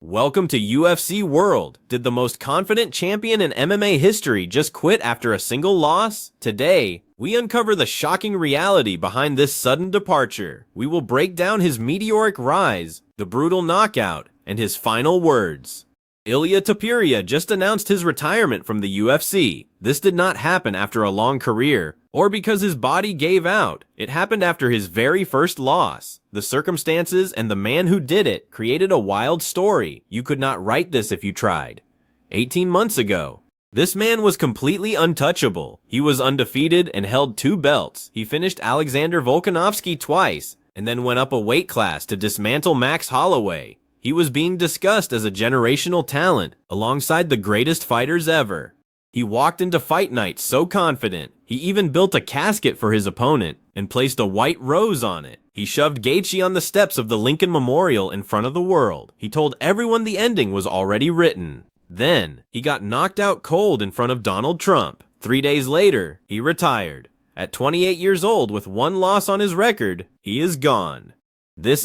Welcome to UFC World. Did the most confident champion in MMA history just quit after a single loss? Today, we uncover the shocking reality behind this sudden departure. We will break down his meteoric rise, the brutal knockout, and his final words. Ilya Topuria just announced his retirement from the UFC. This did not happen after a long career, or because his body gave out. It happened after his very first loss. The circumstances and the man who did it created a wild story. You could not write this if you tried. 18 months ago, this man was completely untouchable. He was undefeated and held 2 belts. He finished Alexander Volkanovski twice, and then went up a weight class to dismantle Max Holloway. He was being discussed as a generational talent, alongside the greatest fighters ever. He walked into fight night so confident, he even built a casket for his opponent, and placed a white rose on it. He shoved Gaethje on the steps of the Lincoln Memorial in front of the world. He told everyone the ending was already written. Then, he got knocked out cold in front of Donald Trump. 3 days later, he retired. At 28 years old with 1 loss on his record, he is gone.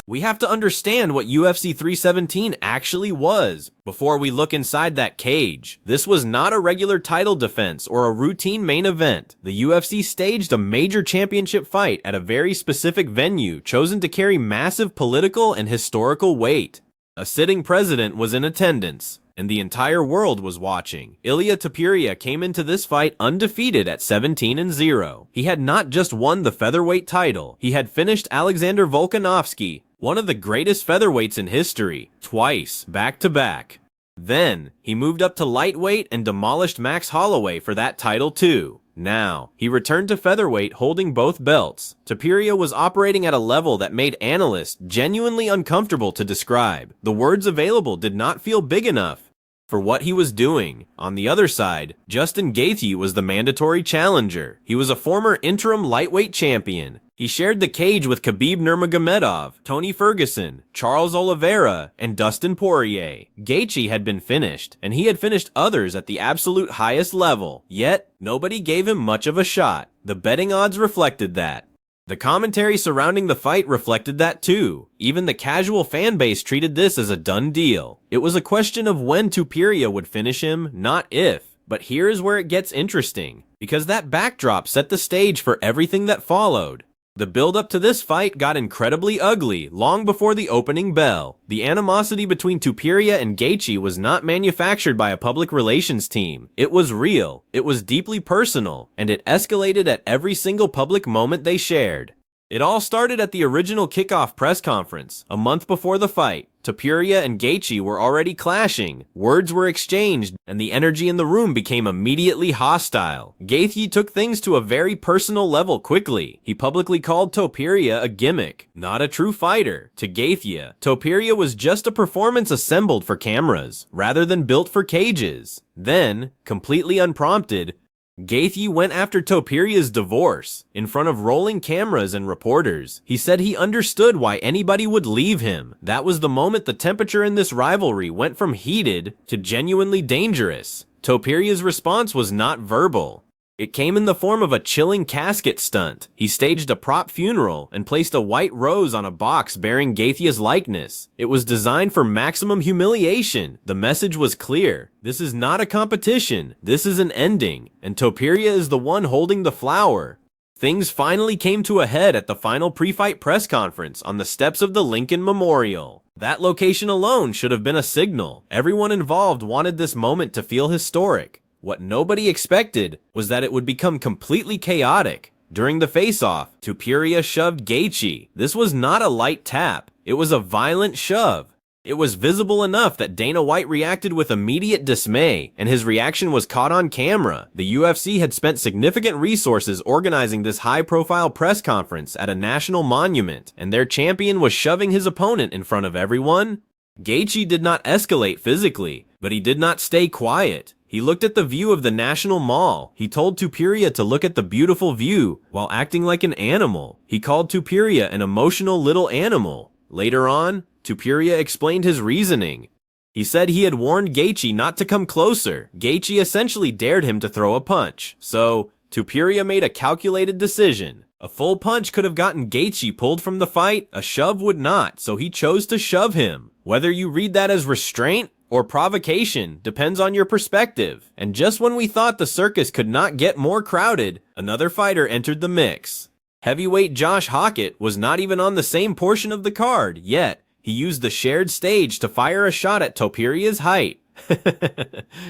We have to understand what UFC 317 actually was before we look inside that cage. This was not a regular title defense or a routine main event. The UFC staged a major championship fight at a very specific venue chosen to carry massive political and historical weight. A sitting president was in attendance, and the entire world was watching. Ilya Topuria came into this fight undefeated at 17-0. He had not just won the featherweight title, he had finished Alexander Volkanovski, one of the greatest featherweights in history, twice, back-to-back. Then, he moved up to lightweight and demolished Max Holloway for that title too. Now, he returned to featherweight holding both belts. Topuria was operating at a level that made analysts genuinely uncomfortable to describe. The words available did not feel big enough for what he was doing. On the other side, Justin Gaethje was the mandatory challenger. He was a former interim lightweight champion. He shared the cage with Khabib Nurmagomedov, Tony Ferguson, Charles Oliveira, and Dustin Poirier. Gaethje had been finished, and he had finished others at the absolute highest level. Yet, nobody gave him much of a shot. The betting odds reflected that. The commentary surrounding the fight reflected that too. Even the casual fan base treated this as a done deal. It was a question of when Topuria would finish him, not if. But here is where it gets interesting, because that backdrop set the stage for everything that followed. The build-up to this fight got incredibly ugly long before the opening bell. The animosity between Topuria and Gaethje was not manufactured by a public relations team. It was real, it was deeply personal, and it escalated at every single public moment they shared. It all started at the original kickoff press conference. A month before the fight, Topuria and Gaethje were already clashing. Words were exchanged, and the energy in the room became immediately hostile. Gaethje took things to a very personal level quickly. He publicly called Topuria a gimmick, not a true fighter. To Gaethje, Topuria was just a performance assembled for cameras, rather than built for cages. Then, completely unprompted, Gaethje went after Topuria's divorce in front of rolling cameras and reporters. He said he understood why anybody would leave him. That was the moment the temperature in this rivalry went from heated to genuinely dangerous. Topuria's response was not verbal. It came in the form of a chilling casket stunt. He staged a prop funeral and placed a white rose on a box bearing Gaethje's likeness. It was designed for maximum humiliation. The message was clear. This is not a competition. This is an ending. And Topuria is the one holding the flower. Things finally came to a head at the final pre-fight press conference on the steps of the Lincoln Memorial. That location alone should have been a signal. Everyone involved wanted this moment to feel historic. What nobody expected was that it would become completely chaotic. During the face-off, Topuria shoved Gaethje. This was not a light tap. It was a violent shove. It was visible enough that Dana White reacted with immediate dismay, and his reaction was caught on camera. The UFC had spent significant resources organizing this high-profile press conference at a national monument, and their champion was shoving his opponent in front of everyone. Gaethje did not escalate physically, but he did not stay quiet. He looked at the view of the National Mall. He told Topuria to look at the beautiful view while acting like an animal. He called Topuria an emotional little animal. Later on, Topuria explained his reasoning. He said he had warned Gaethje not to come closer. Gaethje essentially dared him to throw a punch. So, Topuria made a calculated decision. A full punch could have gotten Gaethje pulled from the fight, a shove would not, so he chose to shove him. Whether you read that as restraint or provocation depends on your perspective. And just when we thought the circus could not get more crowded, another fighter entered the mix. Heavyweight Josh Hockett was not even on the same portion of the card, yet he used the shared stage to fire a shot at Topuria's height.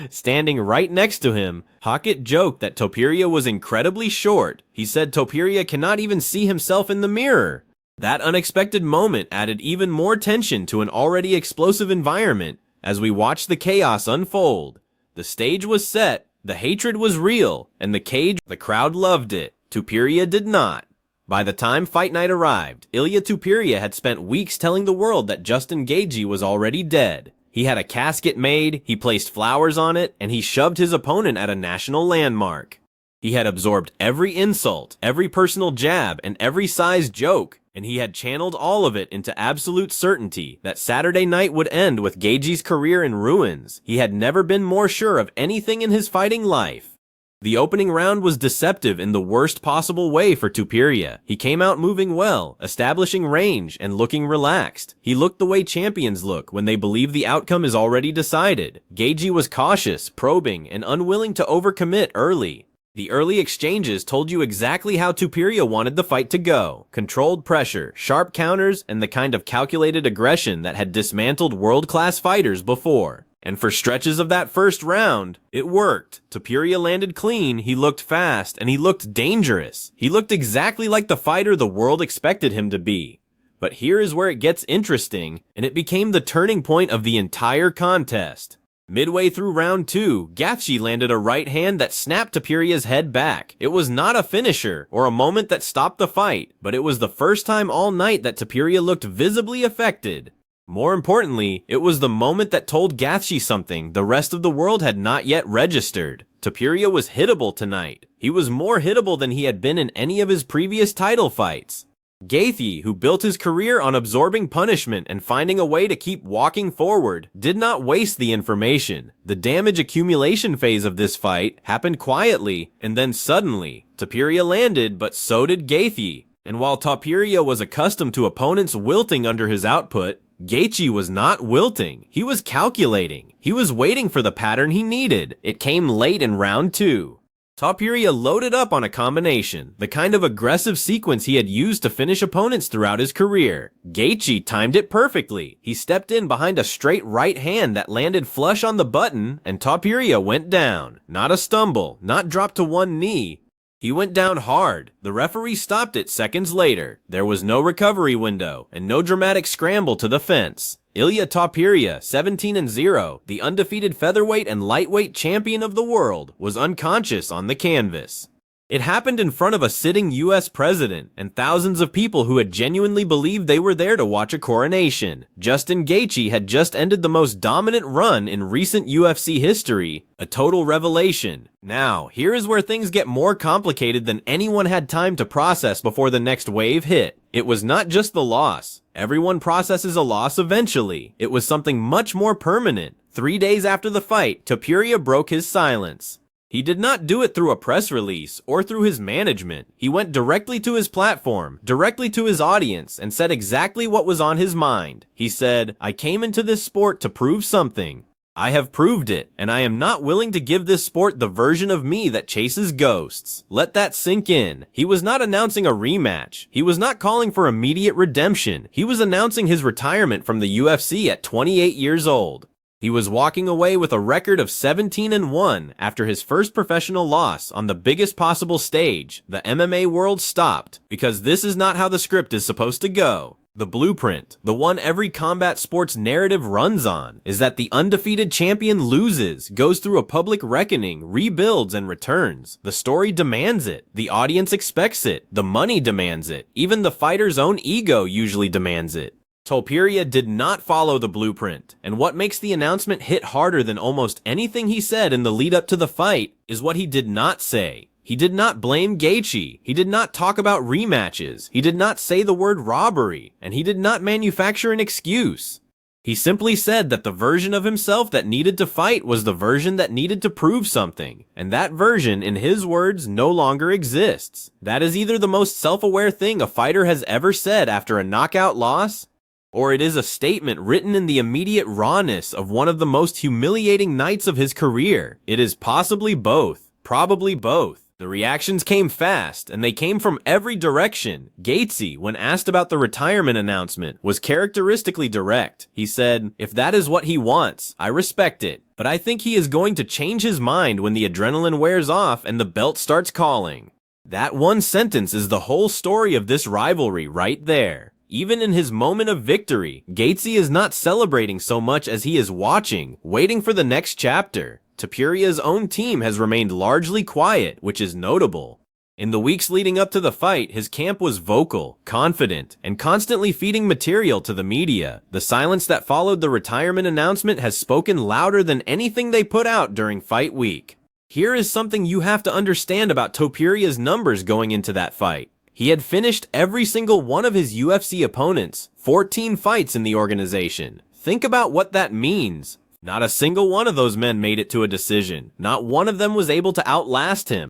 Standing right next to him, Hockett joked that Topuria was incredibly short. He said Topuria cannot even see himself in the mirror. That unexpected moment added even more tension to an already explosive environment as we watched the chaos unfold. The stage was set, the hatred was real, and the crowd loved it. Topuria did not. By the time fight night arrived, Ilya Topuria had spent weeks telling the world that Justin Gaethje was already dead. He had a casket made, he placed flowers on it, and he shoved his opponent at a national landmark. He had absorbed every insult, every personal jab, and every size joke, and he had channeled all of it into absolute certainty that Saturday night would end with Gaethje's career in ruins. He had never been more sure of anything in his fighting life. The opening round was deceptive in the worst possible way for Topuria. He came out moving well, establishing range, and looking relaxed. He looked the way champions look when they believe the outcome is already decided. Gaethje was cautious, probing, and unwilling to overcommit early. The early exchanges told you exactly how Topuria wanted the fight to go. Controlled pressure, sharp counters, and the kind of calculated aggression that had dismantled world-class fighters before. And for stretches of that first round, it worked. Topuria landed clean, he looked fast, and he looked dangerous. He looked exactly like the fighter the world expected him to be. But here is where it gets interesting, and it became the turning point of the entire contest. Midway through round 2, Gaethje landed a right hand that snapped Topuria's head back. It was not a finisher, or a moment that stopped the fight, but it was the first time all night that Topuria looked visibly affected. More importantly, it was the moment that told Gaethje something the rest of the world had not yet registered. Topuria was hittable tonight. He was more hittable than he had been in any of his previous title fights. Gaethje, who built his career on absorbing punishment and finding a way to keep walking forward, did not waste the information. The damage accumulation phase of this fight happened quietly, and then suddenly, Topuria landed, but so did Gaethje. And while Topuria was accustomed to opponents wilting under his output, Gaethje was not wilting. He was calculating. He was waiting for the pattern he needed. It came late in round 2. Topuria loaded up on a combination, the kind of aggressive sequence he had used to finish opponents throughout his career. Gaethje timed it perfectly. He stepped in behind a straight right hand that landed flush on the button, and Topuria went down. Not a stumble, not dropped to one knee. He went down hard. The referee stopped it seconds later. There was no recovery window, and no dramatic scramble to the fence. Ilya Topuria, 17-0, the undefeated featherweight and lightweight champion of the world, was unconscious on the canvas. It happened in front of a sitting U.S. president and thousands of people who had genuinely believed they were there to watch a coronation. Justin Gaethje had just ended the most dominant run in recent UFC history, a total revelation. Now, here is where things get more complicated than anyone had time to process before the next wave hit. It was not just the loss. Everyone processes a loss eventually. It was something much more permanent. 3 days after the fight, Topuria broke his silence. He did not do it through a press release or through his management. He went directly to his platform, directly to his audience, and said exactly what was on his mind. He said, "I came into this sport to prove something. I have proved it, and I am not willing to give this sport the version of me that chases ghosts." Let that sink in. He was not announcing a rematch. He was not calling for immediate redemption. He was announcing his retirement from the UFC at 28 years old. He was walking away with a record of 17-1 after his first professional loss on the biggest possible stage. The MMA world stopped, because this is not how the script is supposed to go. The blueprint, the one every combat sports narrative runs on, is that the undefeated champion loses, goes through a public reckoning, rebuilds, and returns. The story demands it. The audience expects it. The money demands it. Even the fighter's own ego usually demands it. Topuria did not follow the blueprint, and what makes the announcement hit harder than almost anything he said in the lead up to the fight is what he did not say. He did not blame Gaethje, he did not talk about rematches, he did not say the word robbery, and he did not manufacture an excuse. He simply said that the version of himself that needed to fight was the version that needed to prove something, and that version, in his words, no longer exists. That is either the most self-aware thing a fighter has ever said after a knockout loss, or it is a statement written in the immediate rawness of one of the most humiliating nights of his career. It is possibly both. Probably both. The reactions came fast, and they came from every direction. Gaethje, when asked about the retirement announcement, was characteristically direct. He said, "If that is what he wants, I respect it. But I think he is going to change his mind when the adrenaline wears off and the belt starts calling." That one sentence is the whole story of this rivalry right there. Even in his moment of victory, Gaethje is not celebrating so much as he is watching, waiting for the next chapter. Topuria's own team has remained largely quiet, which is notable. In the weeks leading up to the fight, his camp was vocal, confident, and constantly feeding material to the media. The silence that followed the retirement announcement has spoken louder than anything they put out during fight week. Here is something you have to understand about Topuria's numbers going into that fight. He had finished every single one of his UFC opponents, 14 fights in the organization. Think about what that means. Not a single one of those men made it to a decision. Not one of them was able to outlast him.